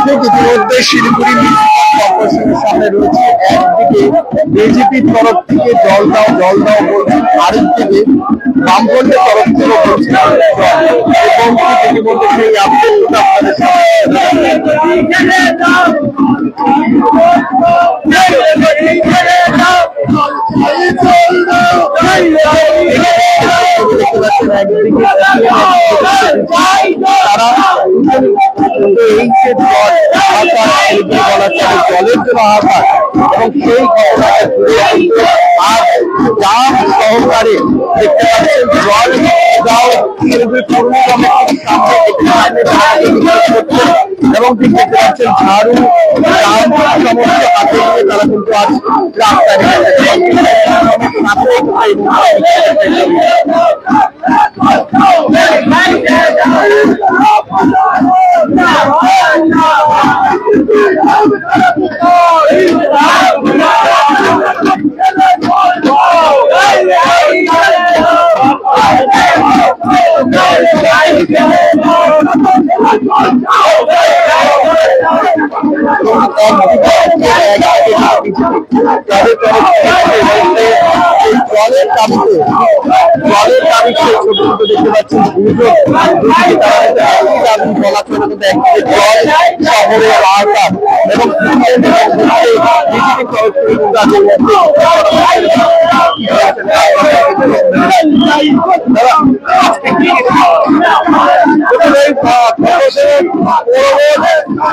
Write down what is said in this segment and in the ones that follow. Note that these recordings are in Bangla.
দর্শক ইতিমধ্যে শিলিগুড়ি কর্পোরেশনের সামনে রয়েছে। একদিকে বিজেপির তরফ থেকে জল দাও বলছে, আরেকদিকে বামফ্রন্টের তরফ থেকে বলছে এবং ইতিমধ্যে সেই আপডেটটা আপনাদের এই যে জলের জন্য হাহাকার এবং সেই ঘটনাটা আজ জাম সহকারে দেখতে পাচ্ছেন জল যাও এবং ঠিক দেখতে পাচ্ছেন ঝাড়ু সমস্ত হাতে নিয়ে তারা কিন্তু আজ রাস্তায় জলের দাবিতে দেখতে পাচ্ছেন শহরের আওতা এবং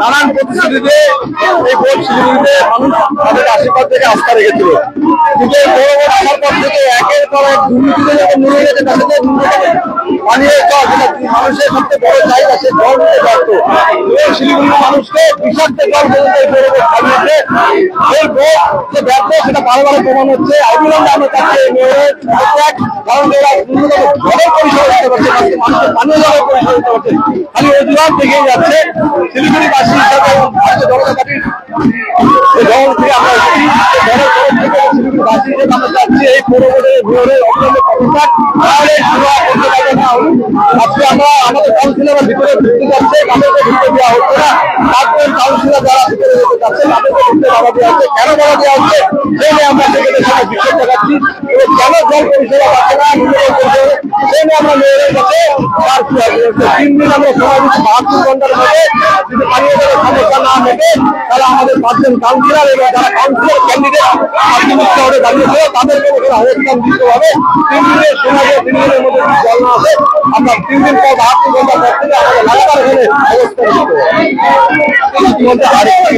নানান প্রতিশ্রুতিতে এই ভোট শিলিগুড়িতে মানুষ তাদের আশীর্বাদ থেকে আস্থা রেখেছিল, কিন্তু আসার পর থেকে একের পর এক দুর্নীতিতে যখন মনে গেছে তাদের পানীয় জল যেটা মানুষের সবচেয়ে বড় চাহিদা সে জল নিতে ব্যর্থ। শিলিগুড়ির মানুষকে বিষাক্ত জল পর্যন্ত খাইয়েছে। এই ভোট যে ব্যর্থ সেটা বারবার প্রমাণ হচ্ছে। অবিলম্বে আমরা চাচ্ছি কারণ এরা ন্যূনতম জলের পরিষেবা দিতে পারছে, মানুষের পানীয় জলের পরিষেবা দিতে পারছে, খালি অজুহাত থেকেই যাচ্ছে। শিলিগুড়িবাসী হিসাবে ভারতীয় জনতা পার্টির দল থেকে আমরা শিলিগুড়িবাসী হিসেবে আমরা চাচ্ছি এই পৌরবোর্ডের অবিলম্বে পদত্যাগ, তাহলে আজকে আমরা আমাদের কাউন্সিলর ভিতরে ঢুকতে যাচ্ছে, তাদেরকে ঢুকতে দেওয়া হচ্ছে না। তারপর কাউন্সিলর যারা ভিতরে যেতে যাচ্ছে তাদেরকে ঢুকতে বাধা দেওয়া হচ্ছে। কেন বাধা দেওয়া হচ্ছে সেই নিয়ে আমরা সেখানে সবাই বিক্ষোভ দেখাচ্ছি এবং কেন জল পরিষেবা পাচ্ছে না সেই নিয়ে আমরা মেয়রের কাছে 3 দিন আমরা সময় দিচ্ছি, 72 ঘন্টার মধ্যে যদি পানীয় জলের সমস্যা না মেটে তাহলে আমাদের 5 জন কাউন্সিলর এবং যারা কাউন্সিলর ক্যান্ডিডেট শহরে দাঁড়িয়েছিল তাদেরকে অবস্থান দিতে হবে। 3 দিনের সময় 3 দিনের মধ্যে জল না আসে আমরা 3 দিন পর 72 ঘন্টা পর থেকে আমাদের লাগাতার এখানে অবস্থান দিতে হবে। ইতিমধ্যে আরেকটি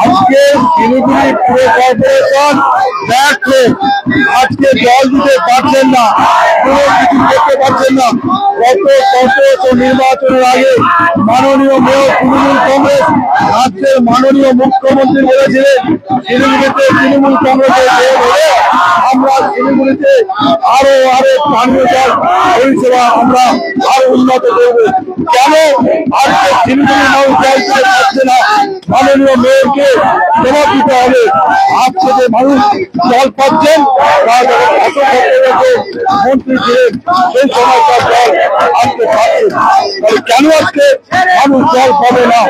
আজকে শিলিগুড়ি পুর কর্পোরেশন ব্যর্থ, আজকে জল দিতে পারছেন না, কোনো কিছু করতে পারছেন না। গত নির্বাচনের আগে মাননীয় মেয়র তৃণমূল কংগ্রেস রাজ্যের মাননীয় মুখ্যমন্ত্রী বলেছিলেন শিলিগুড়িতে তৃণমূল কংগ্রেসের জয় হলে আমরা শিলিগুড়িতে আরো পানীয় জল পরিষেবা আমরা আরো উন্নত করব। কেন আজকে শিলিগুড়ি মানুষ জল দিতে পারছে না? মাননীয় মেয়রকে জবাব দিতে হবে। আজকে যে মানুষ জল পাচ্ছেন মন্ত্রী ছিলেন সেই সময়কার জল আজকে পাচ্ছেন, কেন আজকে মানুষ জল পাবে না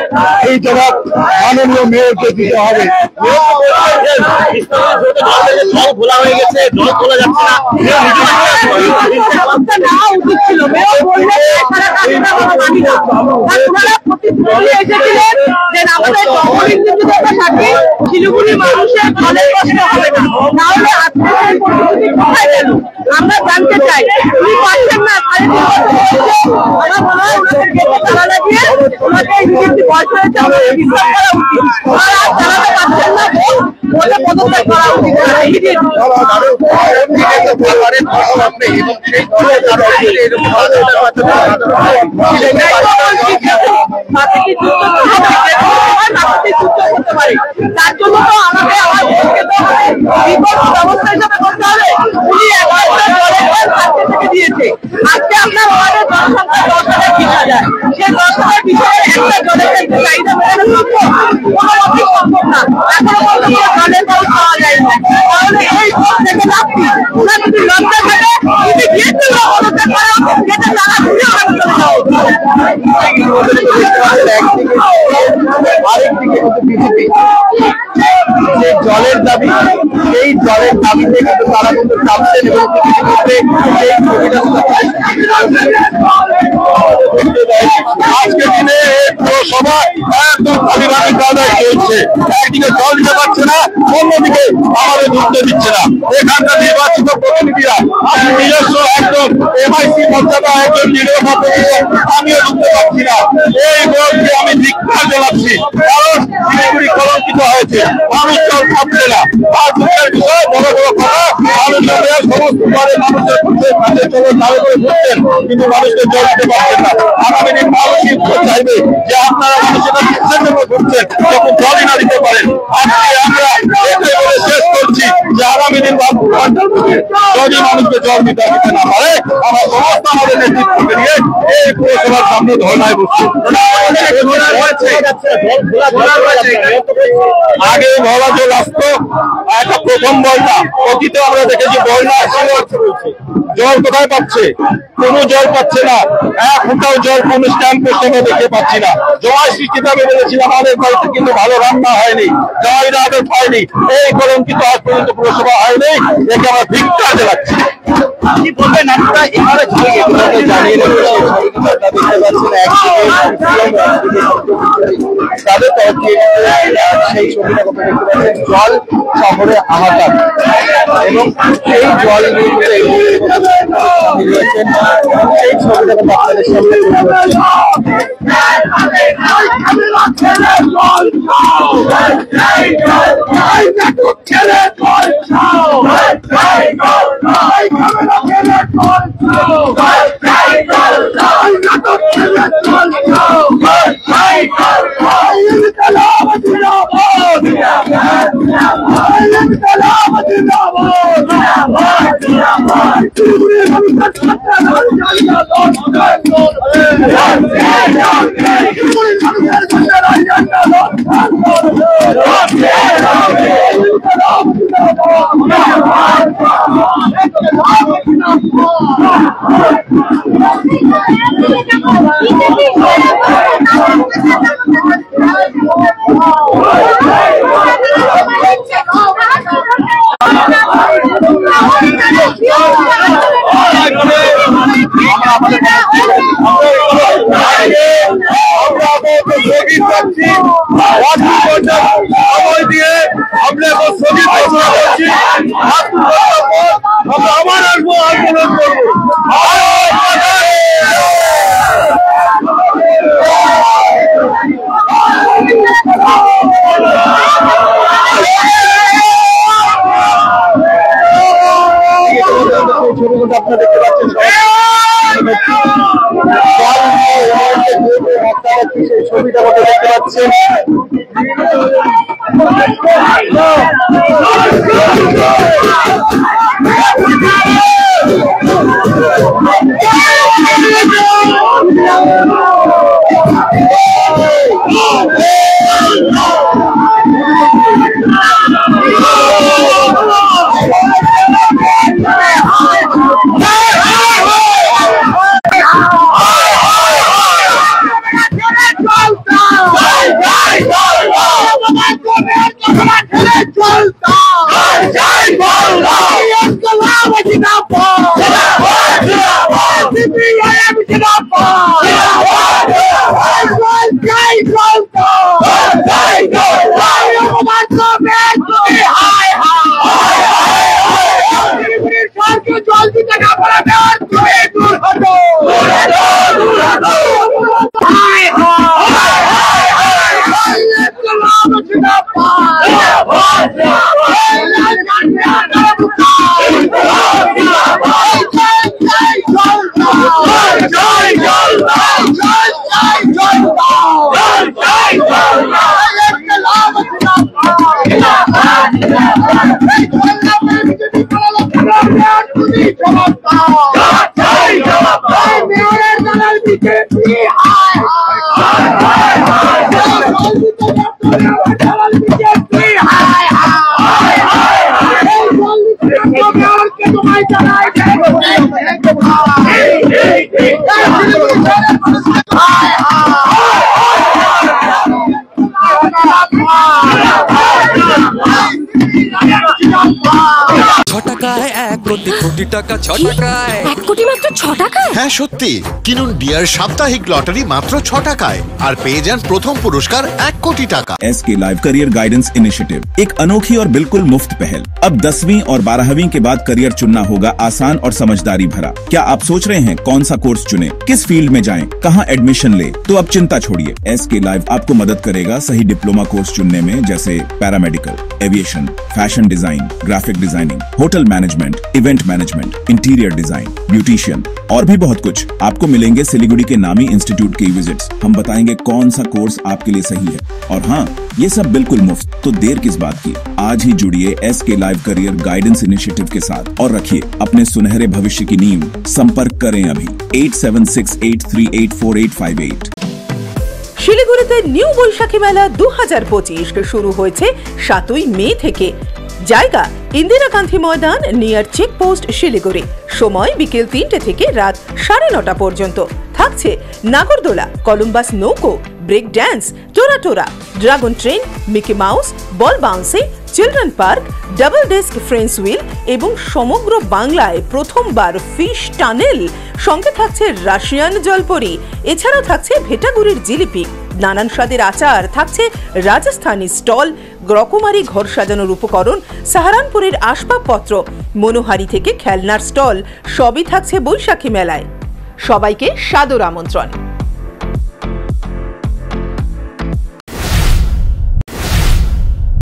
এই জবাব মাননীয় মেয়রকে দিতে হবে। জল খোলা হয়ে গেছে, জল খোলা যাচ্ছে না, শিলিগুড়ি মানুষের জলের কষ্ট হবে না, তাহলে আমরা জানতে চাই উনি পাচ্ছেন না। আমার মনে হয় ওনাদের তালা লাগিয়ে ওনাকে বয়স হয়েছে আমাদের বিশ্বাস করা উচিত। আর চালাতে পারছেন না বলে পদত্যাগ করা উচিত। তার জন্য তো আমাকে আমার ব্যবস্থা হিসাবে করতে হবে। উনি থেকে দিয়েছে, আজকে আপনার ওয়ার্ডের জনসংখ্যা 10,000 সেই 10,000 বিষয়ে একটা জলের চাহিদা মেটানো সম্ভব? কোনোভাবেই সম্ভব না। এখনো পর্যন্ত জলের জল পাওয়া যায় তাহলে এই ভোট থেকে রাখছি ওরা যদি লজ্জা থাকে যদি গিয়েছিল ওদের করে যেটা তারা ঘুরে আরেকদিকে কিন্তু বিজেপি যে জলের দাবি, সেই জলের দাবিতে কিন্তু তারা কিন্তু চাপছেন এবং আজকের দিনে পুরসভা একদম খালিভাবে কাদায় চলছে। একদিকে জল দিতে পারছে না, অন্যদিকে আমাদের ঢুকতে দিচ্ছে না। এখানকার নির্বাচিত প্রতিনিধিরা নিজস্ব একদম এমআইসি মর্যাদা একজন নিরীহ প্রতিনিধি আমিও ঢুকতে পারছি না। এই বোর্ডকে আমি ধিক্কার জানাচ্ছি, কারণ শিলিগুড়ি কলঙ্কিত হয়েছে, মানুষ জল পাচ্ছে না। আর দুঃখের বিষয়, বড় বড় কথা, মানুষের সমস্ত ঘরে মানুষের কাছে চলে দাঁড়ে করে ঘুরছেন, কিন্তু মানুষকে জল দিতে পারছেন না। আগামী দিন মানুষই চাইবে যে আপনারা মানুষের কাছে কিসের জন্য ঘুরছেন যখন জলই না দিতে পারেন। আজকে আমরা এটাই বলে শেষ করছি যে আগামী দিন যদি মানুষকে জল দিতে না পারে, আমরা সমস্ত আমাদের নেতৃত্বকে নিয়ে এই পুরসভার সামনে ধর্নায় বসছি। আগে ভরা জল আসতো, একটা প্রথম বন্যা, অতীতে আমরা দেখেছি বন্যা জল কোথায় পাচ্ছে? কোনো জল পাচ্ছে না, এক ফুটাও জল কোন স্ট্যাম্প পোস্টে দেখতে পাচ্ছি না। জয় সৃষ্টিভাবে বলেছিলাম আমাদের বাড়িতে কিন্তু ভালো রান্না হয়নি, জয়রা আদর পায়নি, এই কলঙ্কিত আজ পর্যন্ত পুরসভা হয়নি। একে আমরা ধিক্কার জানাচ্ছি। কি বলবেন আপনারা? এখানে জানিয়ে তাদের সেই ছবিটা কথা দেখতে পাচ্ছেন, জল শহরে হাহাকার এবং এই জল রয়েছেন সেই ছবিটা বাচ্চাদের সামনে আপনারা দেখতে পাচ্ছেন সেই ছবিটা মধ্যে দেখতে পাচ্ছেন। ছটাকায় 1 কোটি কোটি টাকা, ছটাকায় 1 কোটি মাত্র 6 টাকায়। হ্যাঁ সত্যি, কিনুন ডিয়ার সাপ্তাহিক লটারি মাত্র 6 টাকায় আর পেয়ে যান প্রথম পুরস্কার 1 কোটি টাকা। SK live career guidance initiative एक अनोखी और बिल्कुल मुफ्त पहल। अब 10वीं और 12वीं के बाद करियर चुनना होगा आसान और समझदारी भरा। क्या आप सोच रहे हैं कौन सा कोर्स चुने, किस फील्ड में जाएं, कहां एडमिशन ले? तो अब चिंता छोड़िए, एसके लाइव आपको मदद करेगा सही डिप्लोमा कोर्स चुनने में, जैसे paramedical, aviation, fashion design, graphic designing, hotel management, event management, interior design, beautician और भी बहुत कुछ। आपको मिलेंगे सिलीगुड़ी के नामी इंस्टीट्यूट के विजिट्स। हम बताएंगे कौन सा कोर्स आपके लिए सही है, और हाँ, ये सब बिल्कुल मुफ्त। तो देर किस बात की, आज ही जुड़िए SK live career guidance initiative के साथ और रखिए अपने सुनहरे भविष्य की नींव। संपर्क करें अभी 8768384858। শিলিগুড়িতে নিউ বৈশাখী মেলা 2025 শুরু হয়েছে 7ই মে থেকে। জায়গা ইন্দিরা গান্ধী ময়দান, নিয়ার চেকপোস্ট, শিলিগুড়ি। সময় বিকেল 3টে থেকে রাত 9:30 পর্যন্ত। থাকছে নাগরদোলা, কলম্বাস নৌকো, ব্রেক ড্যান্স, টোরা, dragon train, Mickey Mouse, ball bouncing, children park, double desk Ferris wheel এবং সমগ্র বাংলায় প্রথমবার ফিশ টানেল। সঙ্গে থাকছে রাশিয়ান জলপরি। এছাড়াও থাকছে ভেটাগুড়ির জিলিপি, নানান স্বাদের আচার, থাকছে রাজস্থানী স্টল, রকমারি ঘর সাজানোর উপকরণ, সাহারানপুরের আসবাবপত্র, মনোহারি থেকে খেলনার স্টল, সবই থাকছে বৈশাখী মেলায়। সবাইকে সাদর আমন্ত্রণ।